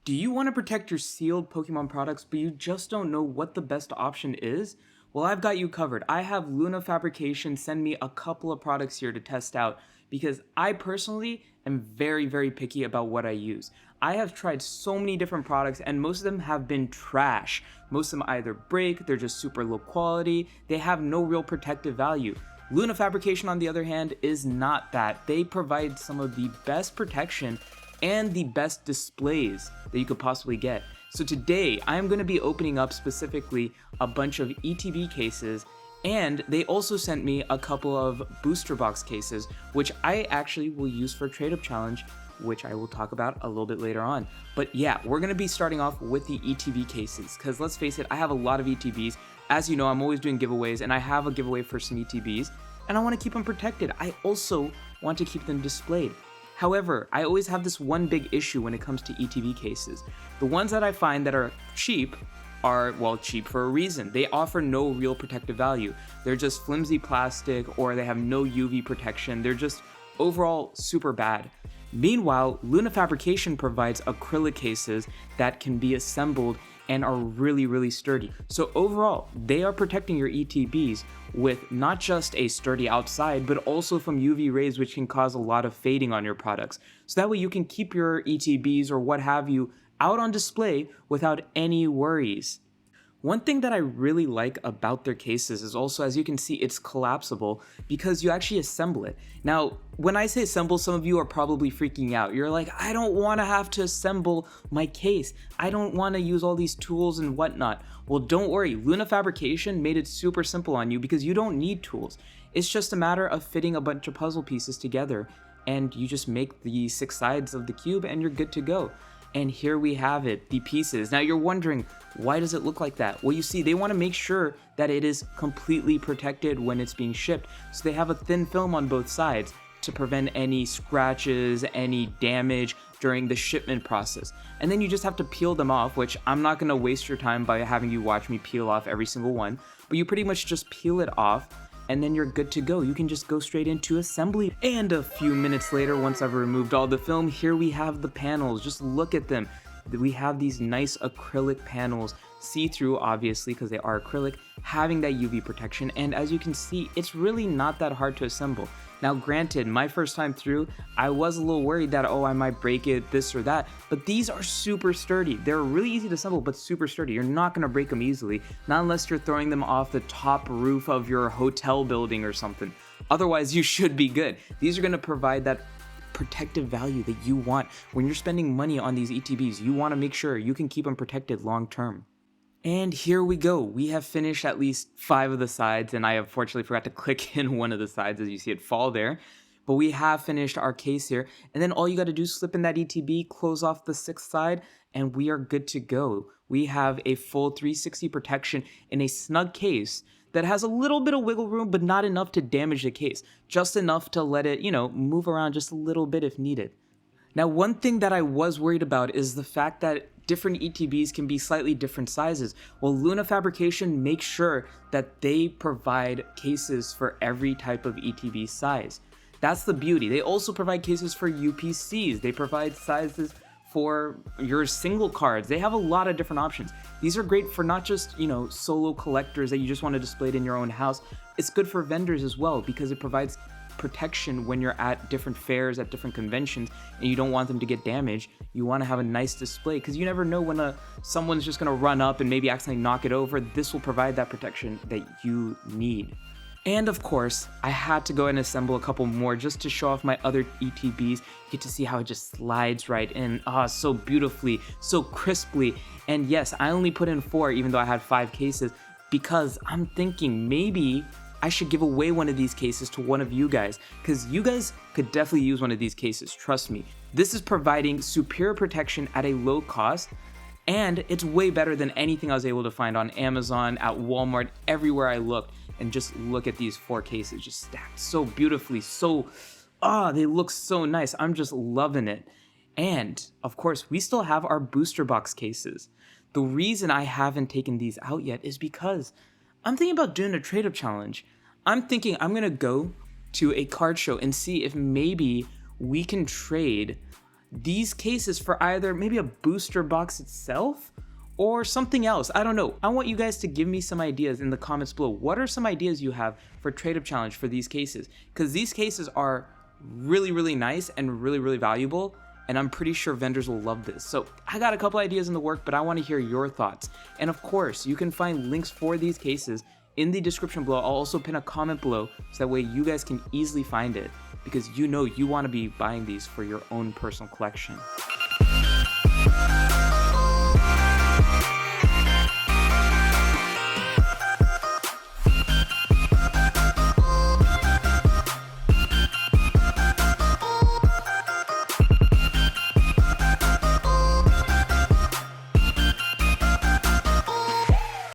Do you want to protect your sealed Pokemon products, but you just don't know what the best option is? Well, I've got you covered. I have Luna Fabrication send me a couple of products here to test out because I personally am very picky about what I use. I have tried so many different products and most of them have been trash. Most of them either break, they're just super low quality, they have no real protective value. Luna Fabrication, on the other hand, is not that. They provide some of the best protection and the best displays that you could possibly get. So today, I'm going to be opening up specifically a bunch of ETB cases, and they also sent me a couple of booster box cases, which I actually will use for a trade-up challenge, which I will talk about a little bit later on. But yeah, we're going to be starting off with the ETB cases, because let's face it, I have a lot of ETBs. As you know, I'm always doing giveaways, and I have a giveaway for some ETBs, and I want to keep them protected. I also want to keep them displayed. However, I always have this one big issue when it comes to ETB cases. The ones that I find that are cheap are, well, cheap for a reason. They offer no real protective value. They're just flimsy plastic, or they have no UV protection. They're just overall super bad. Meanwhile, Luna Fabrication provides acrylic cases that can be assembled and are really sturdy. So overall, they are protecting your ETBs with not just a sturdy outside, but also from UV rays, which can cause a lot of fading on your products. So that way you can keep your ETBs or what have you out on display without any worries. One thing that I really like about their cases is also, as you can see, it's collapsible because you actually assemble it. Now, when I say assemble, some of you are probably freaking out. You're like, I don't want to have to assemble my case. I don't want to use all these tools and whatnot. Well, don't worry. Luna Fabrication made it super simple on you because you don't need tools. It's just a matter of fitting a bunch of puzzle pieces together, and you just make the 6 sides of the cube and you're good to go. And here we have it, the pieces. Now you're wondering, why does it look like that? Well, you see, they want to make sure that it is completely protected when it's being shipped. So they have a thin film on both sides to prevent any scratches, any damage during the shipment process. And then you just have to peel them off, which I'm not going to waste your time by having you watch me peel off every single one, but you pretty much just peel it off and then you're good to go. You can just go straight into assembly. And a few minutes later, once I've removed all the film, here we have the panels. Just look at them. We have these nice acrylic panels, see-through obviously because they are acrylic, having that UV protection. And as you can see, it's really not that hard to assemble. Now granted, my first time through, I was a little worried that, oh, I might break it, this or that, but these are super sturdy. They're really easy to assemble, but super sturdy. You're not gonna break them easily, not unless you're throwing them off the top roof of your hotel building or something. Otherwise, you should be good. These are gonna provide that protective value that you want. When you're spending money on these ETBs, you wanna make sure you can keep them protected long term. And here we go. We have finished at least 5 of the sides, and I unfortunately forgot to click in one of the sides as you see it fall there. But we have finished our case here, and then all you got to do is slip in that ETB, close off the 6th side, and we are good to go. We have a full 360 protection in a snug case that has a little bit of wiggle room, but not enough to damage the case. Just enough to let it, move around just a little bit if needed. Now, one thing that I was worried about is the fact that different ETBs can be slightly different sizes. Well, Luna Fabrication makes sure that they provide cases for every type of ETB size. That's the beauty. They also provide cases for UPCs. They provide sizes for your single cards. They have a lot of different options. These are great for not just, solo collectors that you just want to display it in your own house. It's good for vendors as well because it provides protection when you're at different fairs, at different conventions, and you don't want them to get damaged. You want to have a nice display because you never know when someone's just going to run up and maybe accidentally knock it over. This will provide that protection that you need. And of course, I had to go and assemble a couple more just to show off my other ETBs. You get to see how it just slides right in, so beautifully, so crisply. And yes, I only put in 4 even though I had 5 cases because I'm thinking maybe I should give away one of these cases to one of you guys, because you guys could definitely use one of these cases, trust me. This is providing superior protection at a low cost, and it's way better than anything I was able to find on Amazon, at Walmart, everywhere I looked. And just look at these 4 cases, just stacked so beautifully, they look so nice. I'm just loving it. And of course, we still have our booster box cases. The reason I haven't taken these out yet is because I'm thinking about doing a trade-up challenge. I'm thinking I'm gonna go to a card show and see if maybe we can trade these cases for either maybe a booster box itself or something else. I don't know. I want you guys to give me some ideas in the comments below. What are some ideas you have for trade-up challenge for these cases? Because these cases are really, really nice and really, really valuable, and I'm pretty sure vendors will love this. So I got a couple ideas in the work, but I want to hear your thoughts. And of course, you can find links for these cases in the description below. I'll also pin a comment below so that way you guys can easily find it, because you know you want to be buying these for your own personal collection.